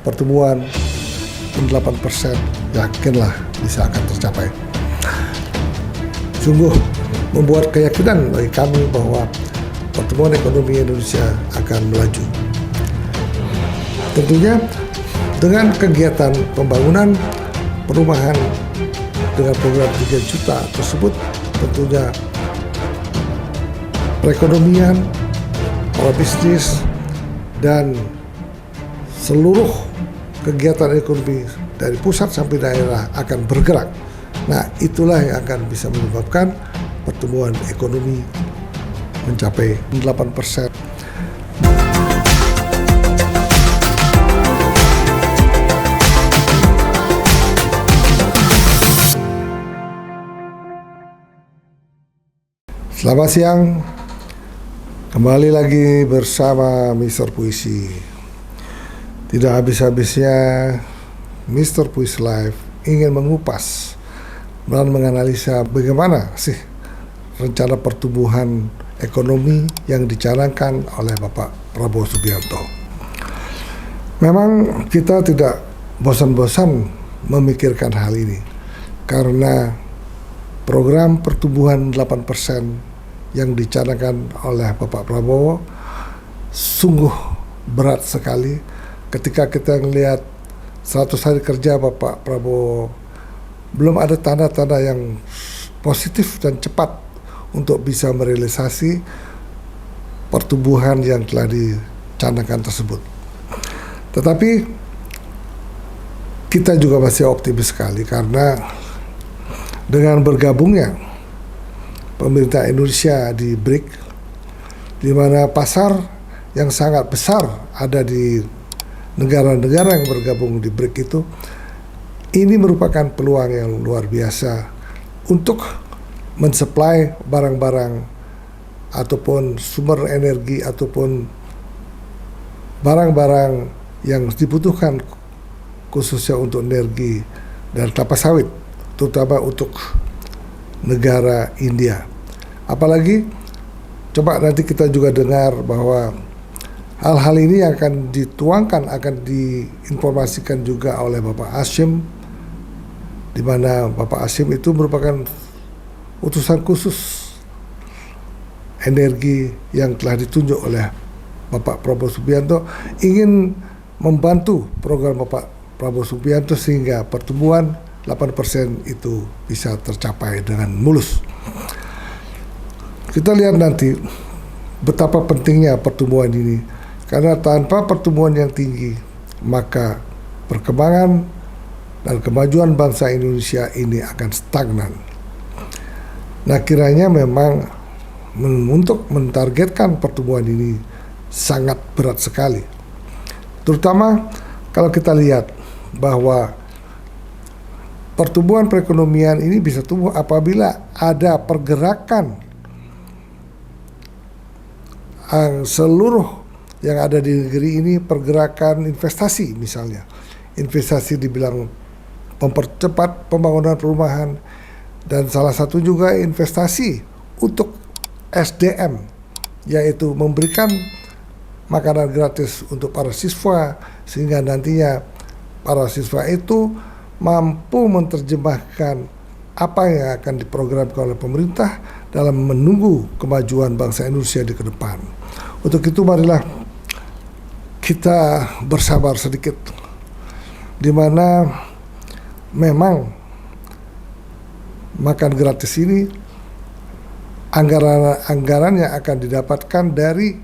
pertumbuhan 8%, yakinlah bisa akan tercapai. Sungguh membuat keyakinan bagi kami bahwa pertumbuhan ekonomi Indonesia akan melaju. Tentunya dengan kegiatan pembangunan perumahan dengan program 3 juta tersebut, tentunya perekonomian, para bisnis, dan seluruh kegiatan ekonomi dari pusat sampai daerah akan bergerak. Nah, itulah yang akan bisa menyebabkan pertumbuhan ekonomi mencapai 8%. Selamat siang, kembali lagi bersama Mr. Puisi. Tidak habis-habisnya Mr. Puisi Live ingin mengupas dan menganalisa bagaimana sih rencana pertumbuhan ekonomi yang dicanangkan oleh Bapak Prabowo Subianto. Memang kita tidak bosan-bosan memikirkan hal ini karena program pertumbuhan 8% yang dicanangkan oleh Bapak Prabowo sungguh berat sekali. Ketika kita melihat 100 hari kerja Bapak Prabowo, belum ada tanda-tanda yang positif dan cepat untuk bisa merealisasi pertumbuhan yang telah dicanangkan tersebut. Tetapi kita juga masih optimis sekali karena dengan bergabungnya pemerintah Indonesia di BRIC, di mana pasar yang sangat besar ada di negara-negara yang bergabung di BRIC itu, ini merupakan peluang yang luar biasa untuk mensuplai barang-barang ataupun sumber energi ataupun barang-barang yang dibutuhkan khususnya untuk energi dan kelapa sawit, terutama untuk negara India. Apalagi coba nanti kita juga dengar bahwa hal-hal ini yang akan dituangkan, akan diinformasikan juga oleh Bapak Hasyim, di mana Bapak Hasyim itu merupakan utusan khusus energi yang telah ditunjuk oleh Bapak Prabowo Subianto, ingin membantu program Bapak Prabowo Subianto sehingga pertumbuhan 8% itu bisa tercapai dengan mulus. Kita lihat nanti betapa pentingnya pertumbuhan ini, karena tanpa pertumbuhan yang tinggi maka perkembangan dan kemajuan bangsa Indonesia ini akan stagnan. Nah, kiranya memang untuk mentargetkan pertumbuhan ini sangat berat sekali, terutama kalau kita lihat bahwa pertumbuhan perekonomian ini bisa tumbuh apabila ada pergerakan seluruh yang ada di negeri ini, pergerakan investasi misalnya. Investasi dibilang mempercepat pembangunan perumahan, dan salah satu juga investasi untuk SDM, yaitu memberikan makanan gratis untuk para siswa sehingga nantinya para siswa itu mampu menerjemahkan apa yang akan diprogramkan oleh pemerintah dalam menunggu kemajuan bangsa Indonesia di ke depan. Untuk itu marilah kita bersabar sedikit, di mana memang makan gratis ini anggarannya akan didapatkan dari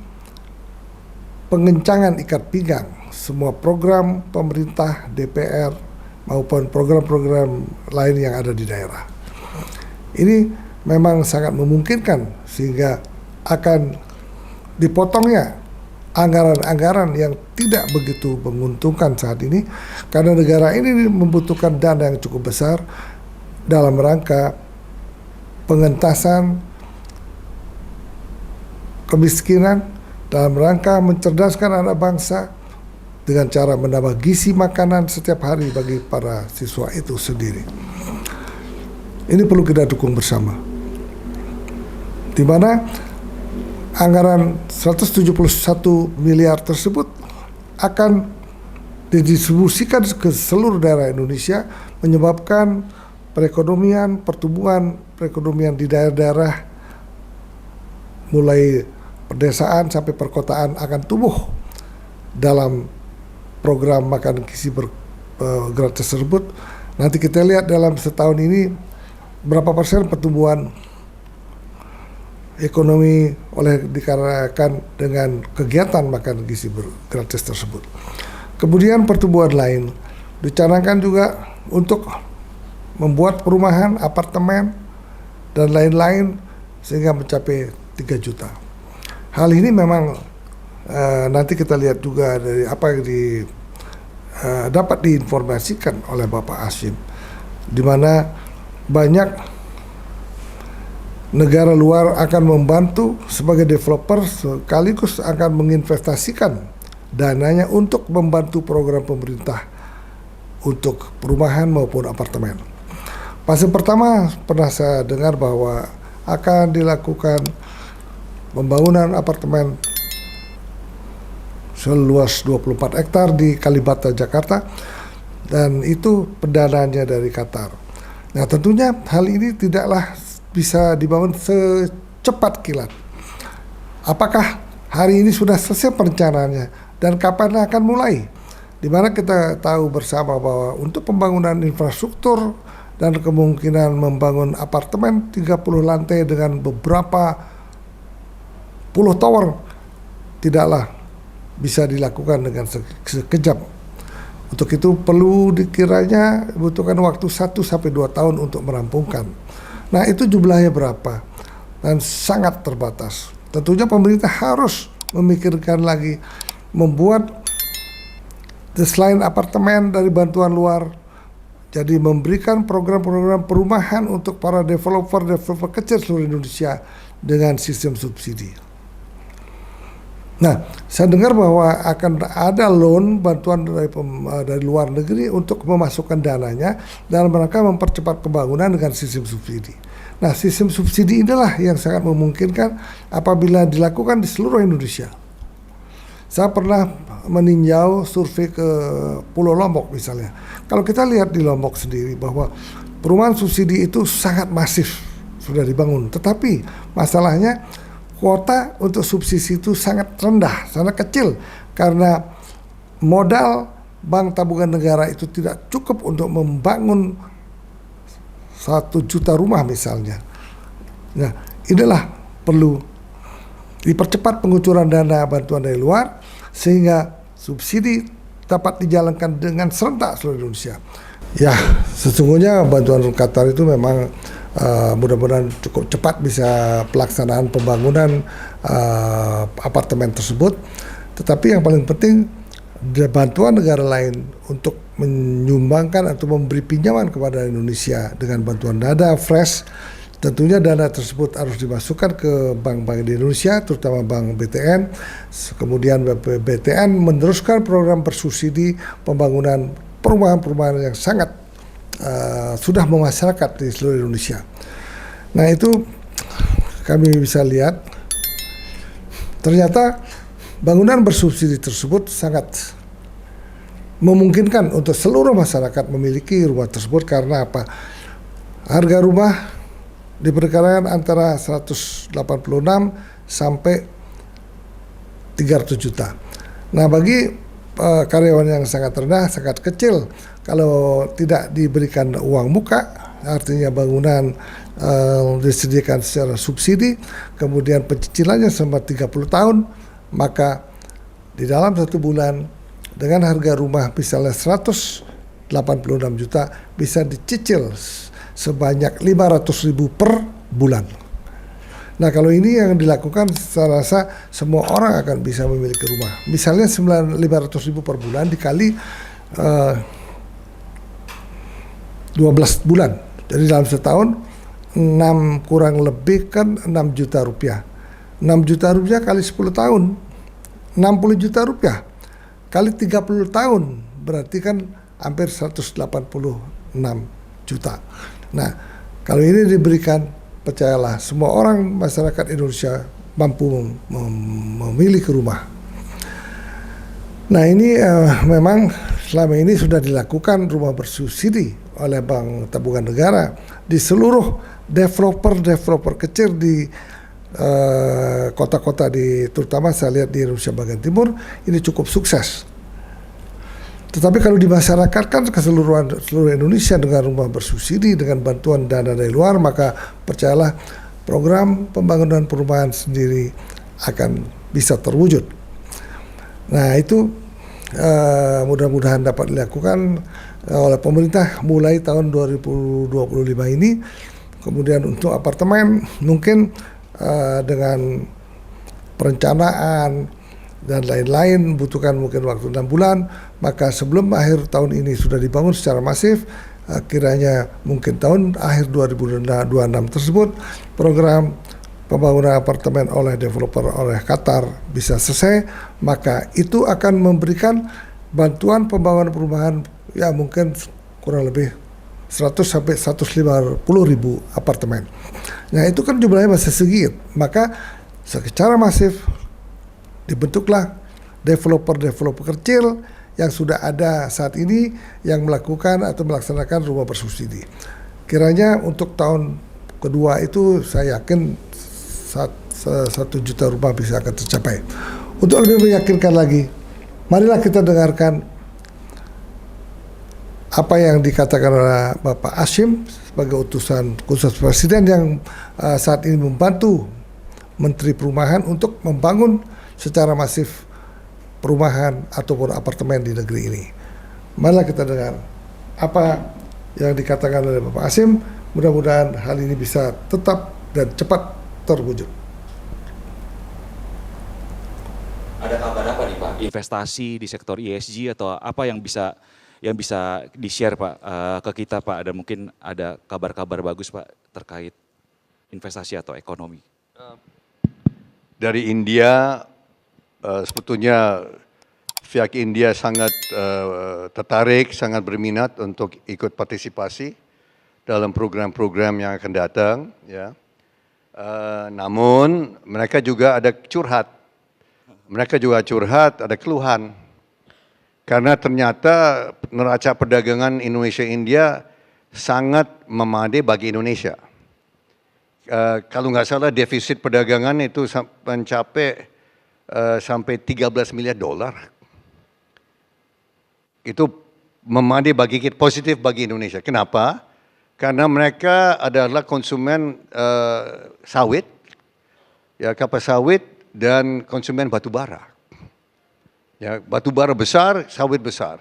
pengencangan ikat pinggang semua program pemerintah, DPR, maupun program-program lain yang ada di daerah. Ini memang sangat memungkinkan sehingga akan dipotongnya anggaran-anggaran yang tidak begitu menguntungkan saat ini, karena negara ini membutuhkan dana yang cukup besar dalam rangka pengentasan kemiskinan, dalam rangka mencerdaskan anak bangsa dengan cara menambah gizi makanan setiap hari bagi para siswa itu sendiri. Ini perlu kita dukung bersama, di mana anggaran 171 miliar tersebut akan didistribusikan ke seluruh daerah Indonesia, menyebabkan pertumbuhan perekonomian di daerah-daerah mulai pedesaan sampai perkotaan akan tumbuh dalam program makan gizi gratis tersebut. Nanti kita lihat dalam setahun ini berapa persen pertumbuhan ekonomi dikarenakan dengan kegiatan makan gizi gratis tersebut. Kemudian pertumbuhan lain dicanangkan juga untuk membuat perumahan, apartemen, dan lain-lain sehingga mencapai 3 juta. Hal ini memang nanti kita lihat juga dari apa yang dapat diinformasikan oleh Bapak Hasyim, di mana banyak negara luar akan membantu sebagai developer sekaligus akan menginvestasikan dananya untuk membantu program pemerintah untuk perumahan maupun apartemen. Fase pertama pernah saya dengar bahwa akan dilakukan pembangunan apartemen seluas 24 hektar di Kalibata, Jakarta, dan itu pendananya dari Qatar. Nah, tentunya hal ini tidaklah bisa dibangun secepat kilat. Apakah hari ini sudah selesai perencanaannya dan kapan akan mulai? Di mana kita tahu bersama bahwa untuk pembangunan infrastruktur dan kemungkinan membangun apartemen 30 lantai dengan beberapa puluh tower tidaklah bisa dilakukan dengan sekejap. Untuk itu perlu dikiranya butuhkan waktu 1-2 tahun untuk merampungkan. Nah, itu jumlahnya berapa? Dan sangat terbatas. Tentunya pemerintah harus memikirkan lagi membuat selain apartemen dari bantuan luar, jadi memberikan program-program perumahan untuk para developer kecil seluruh Indonesia dengan sistem subsidi. Nah, saya dengar bahwa akan ada loan bantuan dari luar negeri untuk memasukkan dananya dalam rangka mempercepat pembangunan dengan sistem subsidi. Nah, sistem subsidi inilah yang sangat memungkinkan apabila dilakukan di seluruh Indonesia. Saya pernah meninjau survei ke Pulau Lombok misalnya. Kalau kita lihat di Lombok sendiri bahwa perumahan subsidi itu sangat masif sudah dibangun, tetapi masalahnya kuota untuk subsidi itu sangat rendah, sangat kecil karena modal Bank Tabungan Negara itu tidak cukup untuk membangun 1 juta rumah misalnya. Nah, inilah perlu dipercepat pengucuran dana bantuan dari luar sehingga subsidi dapat dijalankan dengan serentak seluruh Indonesia. Ya, sesungguhnya bantuan Qatar itu memang mudah-mudahan cukup cepat bisa pelaksanaan pembangunan apartemen tersebut. Tetapi yang paling penting bantuan negara lain untuk menyumbangkan atau memberi pinjaman kepada Indonesia dengan bantuan dana fresh. Tentunya dana tersebut harus dimasukkan ke bank-bank di Indonesia, terutama bank BTN. Kemudian BTN meneruskan program bersubsidi pembangunan perumahan-perumahan yang sangat sudah memasyarakat di seluruh Indonesia. Nah, itu kami bisa lihat ternyata bangunan bersubsidi tersebut sangat memungkinkan untuk seluruh masyarakat memiliki rumah tersebut karena apa? Harga rumah diperkirakan antara 186 sampai 300 juta. Nah, bagi karyawan yang sangat rendah, sangat kecil, kalau tidak diberikan uang muka, artinya bangunan disediakan secara subsidi, kemudian pencicilannya selama 30 tahun, maka di dalam 1 bulan dengan harga rumah misalnya 186 juta bisa dicicil sebanyak 500.000 per bulan. Nah, kalau ini yang dilakukan, saya rasa semua orang akan bisa memiliki rumah. Misalnya 500.000 per bulan dikali 12 bulan. Jadi dalam setahun 6 kurang lebih kan 6 juta rupiah. 6 juta rupiah kali 10 tahun 60 juta rupiah. Kali 30 tahun berarti kan hampir 186 juta. Nah, kalau ini diberikan, percayalah semua orang masyarakat Indonesia mampu memiliki rumah. Nah, ini memang selama ini sudah dilakukan rumah bersubsidi oleh Bank Tabungan Negara di seluruh developer kecil di kota-kota terutama saya lihat di Indonesia bagian timur ini cukup sukses. Tetapi kalau di masyarakat kan keseluruhan seluruh Indonesia dengan rumah bersubsidi dengan bantuan dana dari luar, maka percayalah program pembangunan perumahan sendiri akan bisa terwujud. Nah itu mudah-mudahan dapat dilakukan oleh pemerintah mulai tahun 2025 ini. Kemudian untuk apartemen mungkin dengan perencanaan dan lain-lain membutuhkan mungkin waktu 6 bulan, maka sebelum akhir tahun ini sudah dibangun secara masif, kiranya mungkin tahun akhir 2026 tersebut program pembangunan apartemen oleh developer oleh Qatar bisa selesai, maka itu akan memberikan bantuan pembangunan perumahan ya mungkin kurang lebih 100 sampai 150 ribu apartemen. Nah itu kan jumlahnya masih sedikit, maka secara masif dibentuklah developer kecil yang sudah ada saat ini yang melakukan atau melaksanakan rumah bersubsidi. Kiranya untuk tahun kedua itu saya yakin 1 juta rumah bisa akan tercapai. Untuk lebih meyakinkan lagi, marilah kita dengarkan apa yang dikatakan oleh Bapak Hashim sebagai utusan khusus Presiden yang saat ini membantu Menteri Perumahan untuk membangun secara masif perumahan ataupun apartemen di negeri ini. Marilah kita dengar apa yang dikatakan oleh Bapak Hashim. Mudah-mudahan hal ini bisa tetap dan cepat terwujud. Ada kabar apa nih Pak? Investasi di sektor ESG atau apa yang bisa di-share Pak ke kita Pak? Ada mungkin ada kabar-kabar bagus Pak terkait investasi atau ekonomi. Dari India sebetulnya pihak India sangat tertarik, sangat berminat untuk ikut partisipasi dalam program-program yang akan datang. Ya. Namun mereka juga ada curhat. Mereka juga curhat, ada keluhan. Karena ternyata neraca perdagangan Indonesia-India sangat memadai bagi Indonesia. Kalau nggak salah defisit perdagangan itu mencapai sampai 13 miliar dolar. Itu memadai bagi kita, positif bagi Indonesia. Kenapa? Karena mereka adalah konsumen sawit, ya kelapa sawit dan konsumen batu bara. Ya, batu bara besar, sawit besar.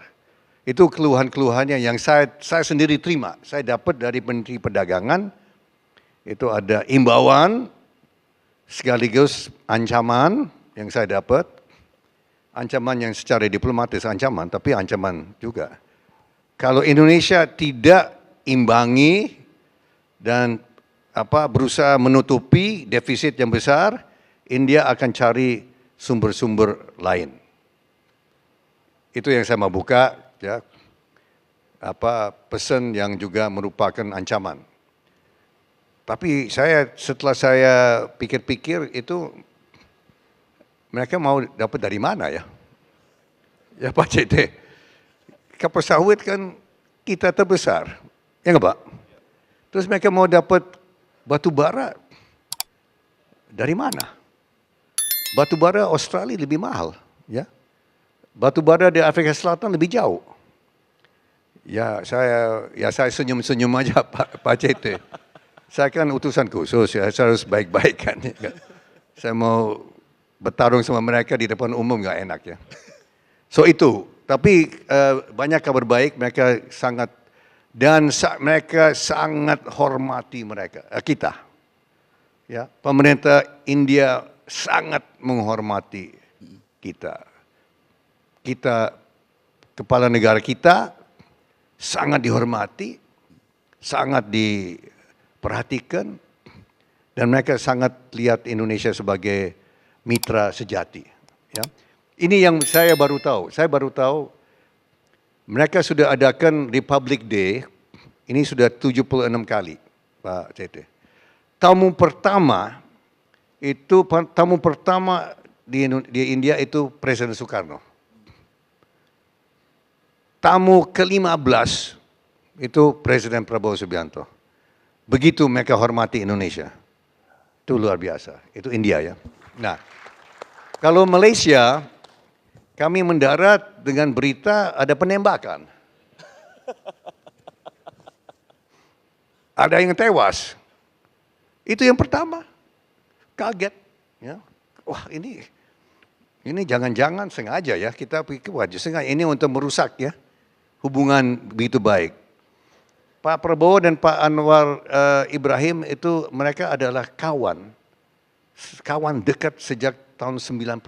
Itu keluhan-keluhannya yang saya sendiri terima. Saya dapat dari Menteri Perdagangan, itu ada imbauan sekaligus ancaman yang saya dapat. Ancaman yang secara diplomatis ancaman, tapi ancaman juga. Kalau Indonesia tidak imbangi dan berusaha menutupi defisit yang besar, India akan cari sumber-sumber lain. Itu yang saya mau buka, ya. Pesan yang juga merupakan ancaman. Tapi setelah saya pikir-pikir itu mereka mau dapat dari mana ya? Ya Pak CT, kelapa sawit kan kita terbesar, ya nggak Pak? Terus mereka mau dapat batu bara dari mana? Batu bara Australia lebih mahal, ya. Batu bara di Afrika Selatan lebih jauh. Ya saya senyum-senyum aja Pak CT. Saya kan utusan khusus ya, saya harus baik-baik kan. Saya mau bertarung sama mereka di depan umum nggak enak ya. So itu, tapi banyak kabar baik, mereka sangat mereka sangat hormati kita. Ya, pemerintah India sangat menghormati kita. Kepala negara kita sangat dihormati, sangat diperhatikan, dan mereka sangat lihat Indonesia sebagai mitra sejati. Ya. Ini yang saya baru tahu. Saya baru tahu mereka sudah adakan Republic Day, ini sudah 76 kali, Pak CT. Tamu pertama di India itu Presiden Soekarno. tamu ke-15 itu Presiden Prabowo Subianto. Begitu mereka hormati Indonesia. Itu luar biasa. Itu India ya. Nah, kalau Malaysia, kami mendarat dengan berita ada penembakan. Ada yang tewas. Itu yang pertama. Kaget. Ya. Wah ini jangan-jangan sengaja ya. Kita pikir wajah sengaja. Ini untuk merusak ya. Hubungan begitu baik. Pak Prabowo dan Pak Anwar Ibrahim itu mereka adalah kawan dekat sejak tahun 95.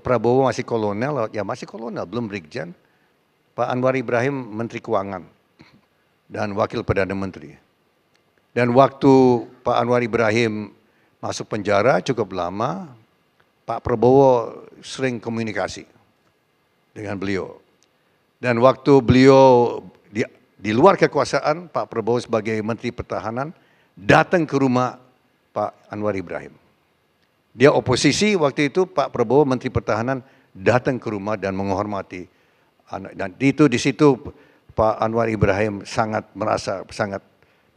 Prabowo masih kolonel, belum brigjen. Pak Anwar Ibrahim Menteri Keuangan dan Wakil Perdana Menteri. Dan waktu Pak Anwar Ibrahim masuk penjara cukup lama, Pak Prabowo sering komunikasi dengan beliau. Dan waktu beliau di luar kekuasaan, Pak Prabowo sebagai Menteri Pertahanan datang ke rumah Pak Anwar Ibrahim. Dia oposisi waktu itu, Pak Prabowo Menteri Pertahanan datang ke rumah dan menghormati. Dan di situ Pak Anwar Ibrahim merasa sangat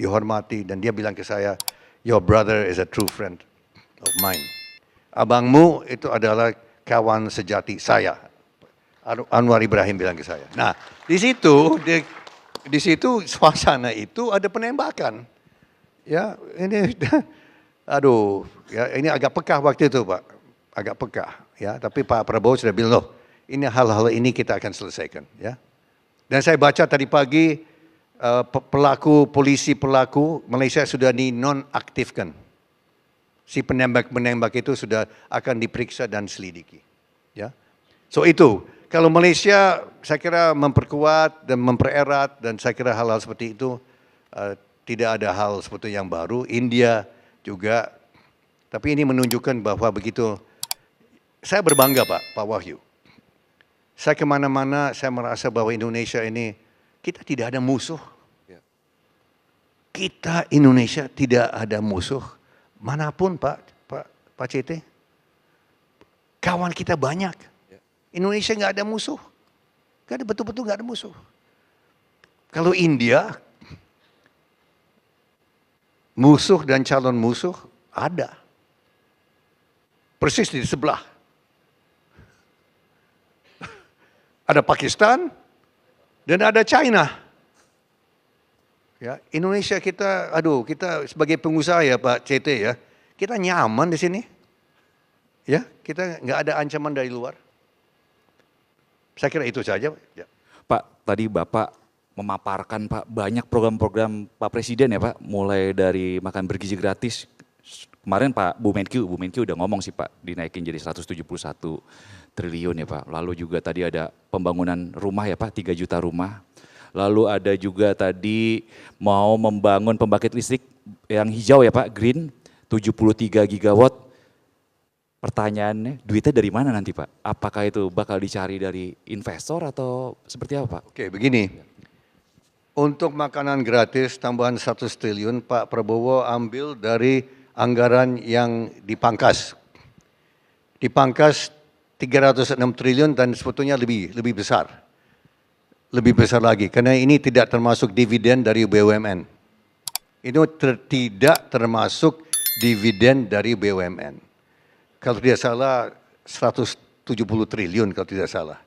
dihormati dan dia bilang ke saya, "Your brother is a true friend of mine." Abangmu itu adalah kawan sejati saya. Anwar Ibrahim bilang ke saya. Nah, di situ suasana itu ada penembakan. Ya, ini aduh, ya ini agak pekah waktu itu, Pak. Agak pekah, ya. Tapi Pak Prabowo sudah bilang, "Loh, ini hal-hal ini kita akan selesaikan," ya. Dan saya baca tadi pagi polisi pelaku Malaysia sudah dinonaktifkan. Si penembak itu sudah akan diperiksa dan selidiki, ya. So itu, kalau Malaysia saya kira memperkuat dan mempererat dan saya kira hal-hal seperti itu tidak ada hal seperti yang baru. India juga, tapi ini menunjukkan bahwa begitu, saya berbangga Pak Wahyu. Saya kemana-mana saya merasa bahwa Indonesia ini kita tidak ada musuh. Kita Indonesia tidak ada musuh manapun Pak CT. Kawan kita banyak. Indonesia nggak ada musuh. Betul-betul nggak ada musuh. Kalau India, musuh dan calon musuh ada. Persis di sebelah. Ada Pakistan dan ada China. Ya, Indonesia kita sebagai pengusaha ya Pak CT ya, kita nyaman di sini. Ya, kita nggak ada ancaman dari luar. Saya kira itu saja. Ya. Pak, tadi Bapak memaparkan Pak banyak program-program Pak Presiden ya Pak, mulai dari makan bergizi gratis. Kemarin Bu Menkyu udah ngomong sih Pak, dinaikin jadi 171 triliun ya Pak. Lalu juga tadi ada pembangunan rumah ya Pak, 3 juta rumah. Lalu ada juga tadi mau membangun pembangkit listrik yang hijau ya Pak, green, 73 gigawatt. Pertanyaannya, duitnya dari mana nanti Pak? Apakah itu bakal dicari dari investor atau seperti apa Pak? Oke, begini. Untuk makanan gratis tambahan 100 triliun, Pak Prabowo ambil dari anggaran yang dipangkas. Dipangkas 306 triliun dan sebetulnya lebih besar. Lebih besar lagi, karena ini tidak termasuk dividen dari BUMN. Ini tidak termasuk dividen dari BUMN. Kalau tidak salah 170 triliun kalau tidak salah.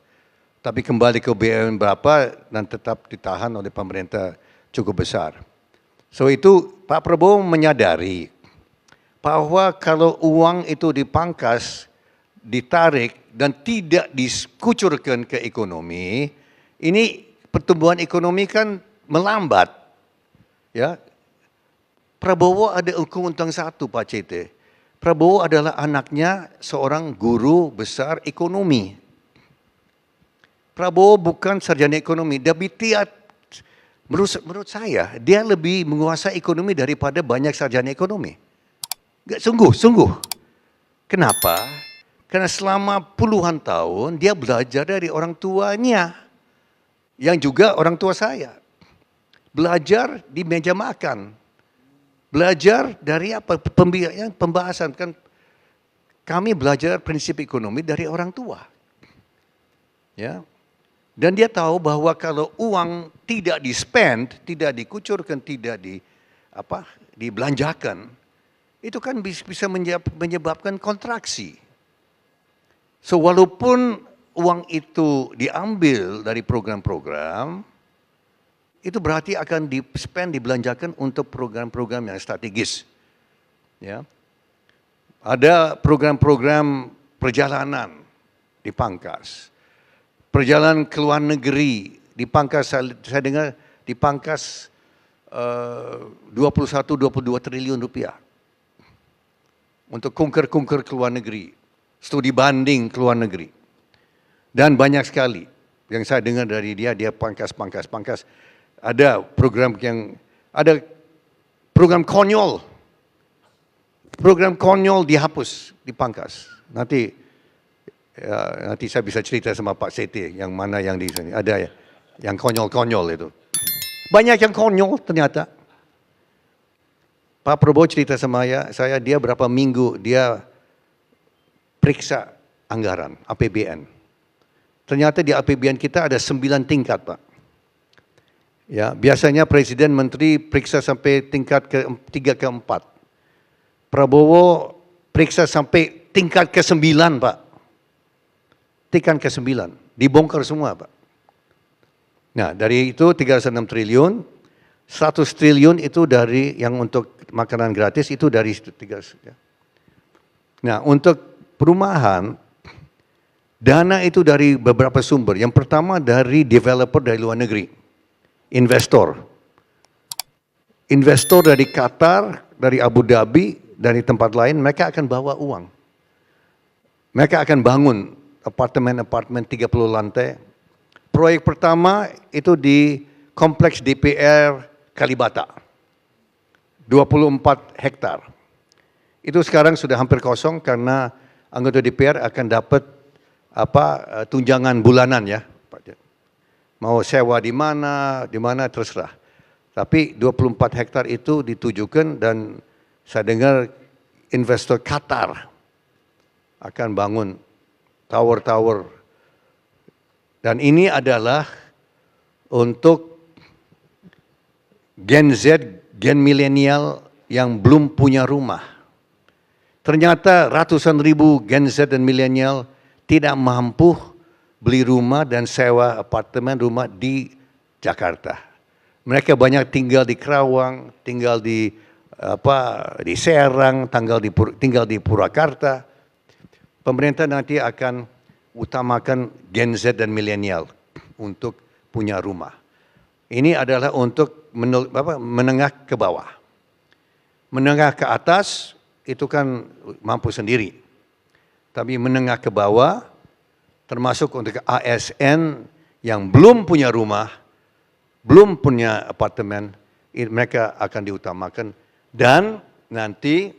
Tapi kembali ke BUMN berapa dan tetap ditahan oleh pemerintah cukup besar. So itu Pak Prabowo menyadari bahwa kalau uang itu dipangkas, ditarik dan tidak dikucurkan ke ekonomi, ini pertumbuhan ekonomi kan melambat. Ya. Prabowo ada keuntungan satu Pak CT. Prabowo adalah anaknya seorang guru besar ekonomi. Prabowo bukan sarjana ekonomi, tapi menurut saya dia lebih menguasai ekonomi daripada banyak sarjana ekonomi. Gak sungguh. Kenapa? Karena selama puluhan tahun dia belajar dari orang tuanya, yang juga orang tua saya. Belajar di meja makan. Belajar dari apa? Pembahasan kan kami belajar prinsip ekonomi dari orang tua. Ya. Dan dia tahu bahwa kalau uang tidak di-spend, tidak dikucurkan, tidak dibelanjakan, itu kan bisa menyebabkan kontraksi. So walaupun uang itu diambil dari program-program, itu berarti akan di-spend, dibelanjakan untuk program-program yang strategis. Ya. Ada program-program perjalanan dipangkas. Perjalanan ke luar negeri dipangkas, saya dengar dipangkas 21-22 triliun rupiah. Untuk kunker-kunker ke luar negeri. Studi banding ke luar negeri. Dan banyak sekali yang saya dengar dari dia pangkas. Ada program konyol. Program konyol dihapus, dipangkas. Nanti saya bisa cerita sama Pak Sete yang mana yang di sini. Ada ya, yang konyol-konyol itu. Banyak yang konyol ternyata. Pak Prabowo cerita sama saya dia berapa minggu dia periksa anggaran APBN. Ternyata di APBN kita ada 9 tingkat, Pak. Ya, biasanya Presiden Menteri periksa sampai tingkat ke-3 ke-4. Prabowo periksa sampai tingkat ke-9, Pak. Tingkat ke-9, dibongkar semua, Pak. Nah, dari itu 306 triliun, 100 triliun itu dari yang untuk makanan gratis itu dari 300. Ya. Nah, untuk perumahan, dana itu dari beberapa sumber. Yang pertama dari developer dari luar negeri, investor. Investor dari Qatar, dari Abu Dhabi, dari tempat lain, mereka akan bawa uang. Mereka akan bangun apartemen-apartemen 30 lantai. Proyek pertama itu di kompleks DPR Kalibata. 24 hektar. Itu sekarang sudah hampir kosong karena anggota DPR akan dapat tunjangan bulanan ya. Mau sewa di mana terserah. Tapi 24 hektar itu ditujukan dan saya dengar investor Qatar akan bangun tower-tower. Dan ini adalah untuk Gen Z, Gen milenial yang belum punya rumah. Ternyata ratusan ribu Gen Z dan milenial tidak mampu beli rumah dan sewa apartemen rumah di Jakarta. Mereka banyak tinggal di Kerawang, tinggal di Serang, tinggal di Purwakarta. Pemerintah nanti akan utamakan Gen Z dan milenial untuk punya rumah. Ini adalah untuk menengah ke bawah. Menengah ke atas itu kan mampu sendiri. Tapi menengah ke bawah, termasuk untuk ASN yang belum punya rumah, belum punya apartemen, mereka akan diutamakan. Dan nanti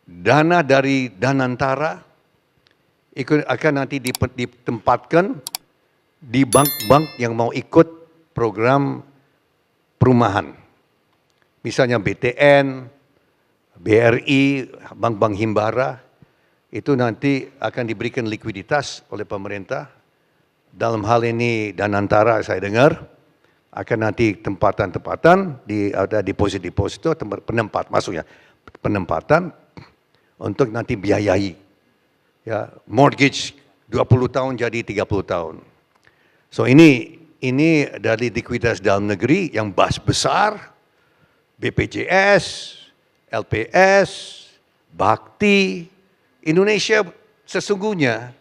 dana dari Danantara akan nanti ditempatkan di bank-bank yang mau ikut program perumahan. Misalnya BTN, BRI, bank-bank himbara, itu nanti akan diberikan likuiditas oleh pemerintah. Dalam hal ini Danantara saya dengar akan nanti tempatan-tempatan ada deposit-deposito, penempat maksudnya penempatan untuk nanti biayai ya mortgage 20 tahun jadi 30 tahun. So ini dari likuiditas dalam negeri yang besar, BPJS, LPS, Bakti. Indonesia sesungguhnya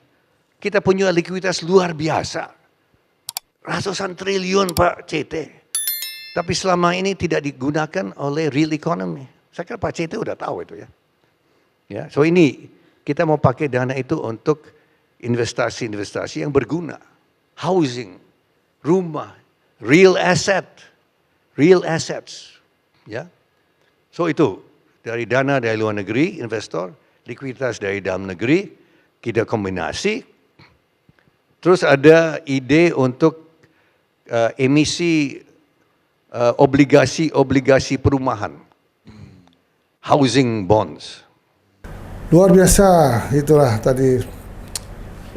kita punya likuiditas luar biasa. Ratusan triliun Pak CT. Tapi selama ini tidak digunakan oleh real economy. Saya kira Pak CT udah tahu itu ya. Ya, so ini kita mau pakai dana itu untuk investasi-investasi yang berguna. Housing, rumah, real assets. Ya. So itu dari dana dari luar negeri, investor, likuiditas dari dalam negeri, kita kombinasi. Terus ada ide untuk emisi obligasi perumahan, housing bonds. Luar biasa, itulah tadi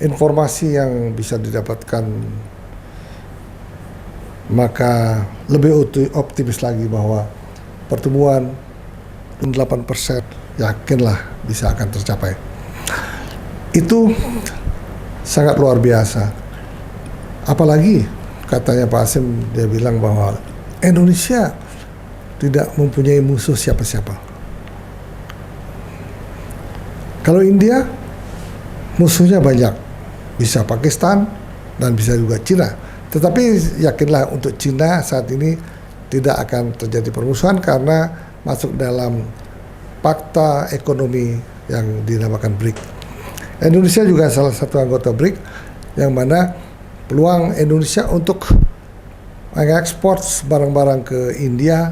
informasi yang bisa didapatkan, maka lebih optimis lagi bahwa pertumbuhan 8% yakinlah bisa akan tercapai. Itu sangat luar biasa. Apalagi katanya Pak Hasim, dia bilang bahwa Indonesia tidak mempunyai musuh siapa-siapa. Kalau India, musuhnya banyak, bisa Pakistan dan bisa juga Cina. Tetapi yakinlah untuk Cina saat ini tidak akan terjadi permusuhan karena masuk dalam Fakta Ekonomi yang dinamakan BRIC. Indonesia juga salah satu anggota BRIC, yang mana peluang Indonesia untuk mengekspor barang-barang ke India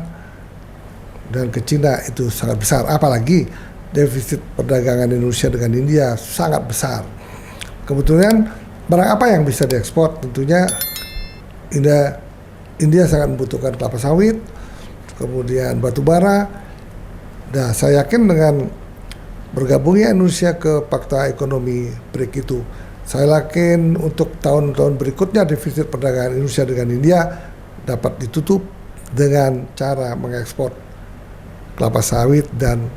dan ke Cina itu sangat besar. Apalagi defisit perdagangan Indonesia dengan India sangat besar. Kebetulan barang apa yang bisa diekspor? Tentunya India sangat membutuhkan kelapa sawit, kemudian batu bara. Nah, saya yakin dengan bergabungnya Indonesia ke Fakta Ekonomi BRIC itu, saya yakin untuk tahun-tahun berikutnya defisit perdagangan Indonesia dengan India dapat ditutup dengan cara mengekspor kelapa sawit dan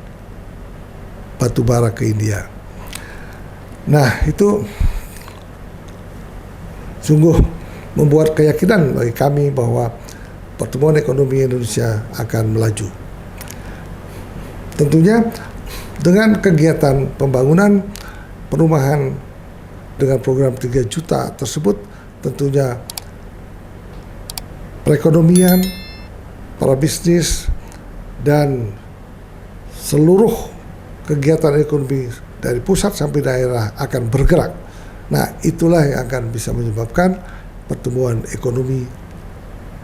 batu bara ke India. Nah, itu sungguh membuat keyakinan bagi kami bahwa pertumbuhan ekonomi Indonesia akan melaju. Tentunya dengan kegiatan pembangunan perumahan dengan program 3 juta tersebut, tentunya perekonomian, para bisnis, dan seluruh kegiatan ekonomi dari pusat sampai daerah akan bergerak. Nah, itulah yang akan bisa menyebabkan pertumbuhan ekonomi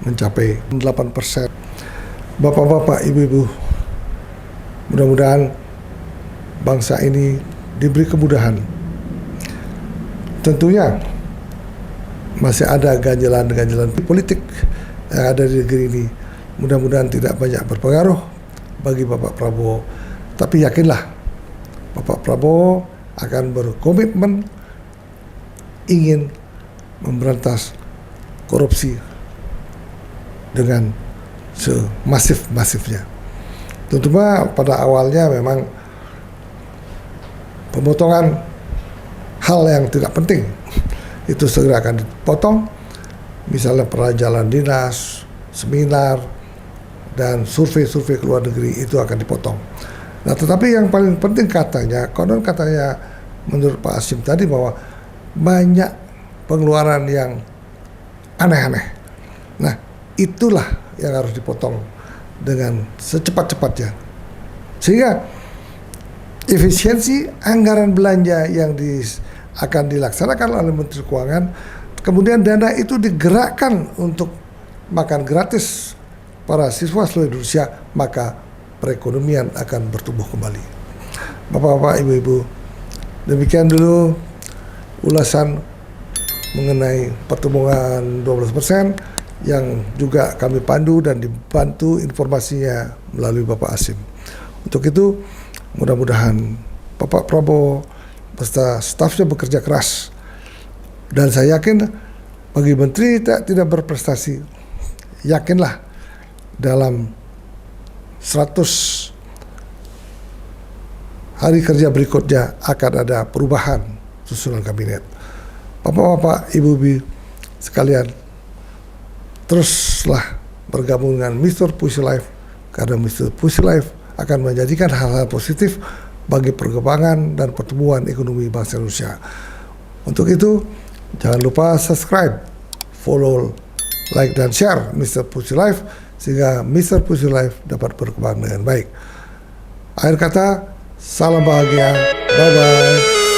mencapai 8%. Bapak-bapak, ibu-ibu, mudah-mudahan bangsa ini diberi kemudahan. Tentunya masih ada ganjalan-ganjalan politik yang ada di negeri ini. Mudah-mudahan tidak banyak berpengaruh bagi Bapak Prabowo. Tapi yakinlah, Bapak Prabowo akan berkomitmen ingin memberantas korupsi dengan semasif-masifnya. Tentunya pada awalnya memang pemotongan hal yang tidak penting itu segera akan dipotong, misalnya perjalanan dinas, seminar, dan survei-survei ke luar negeri itu akan dipotong. Nah, tetapi yang paling penting katanya, konon katanya menurut Pak Hasim tadi bahwa banyak pengeluaran yang aneh-aneh. Nah, itulah yang harus dipotong dengan secepat-cepatnya. Sehingga efisiensi anggaran belanja yang akan dilaksanakan oleh Menteri Keuangan, kemudian dana itu digerakkan untuk makan gratis para siswa seluruh Indonesia, maka perekonomian akan bertumbuh kembali. Bapak-bapak, ibu-ibu, demikian dulu ulasan mengenai pertumbuhan 12% yang juga kami pandu dan dibantu informasinya melalui Bapak Hasim. Untuk itu, mudah-mudahan Bapak Prabowo beserta stafnya bekerja keras, dan saya yakin bagi menteri tidak berprestasi, yakinlah dalam 100 hari kerja berikutnya akan ada perubahan susunan kabinet. Bapak-bapak, ibu-ibu sekalian, teruslah bergabung dengan Mr. Pussy Life, karena Mr. Pussy Life akan menjadikan hal-hal positif bagi perkembangan dan pertumbuhan ekonomi bangsa Indonesia. Untuk itu, jangan lupa subscribe, follow, like, dan share Mr. Pussy Life sehingga Mr. Pussy Life dapat berkembang dengan baik. Akhir kata, salam bahagia, bye-bye.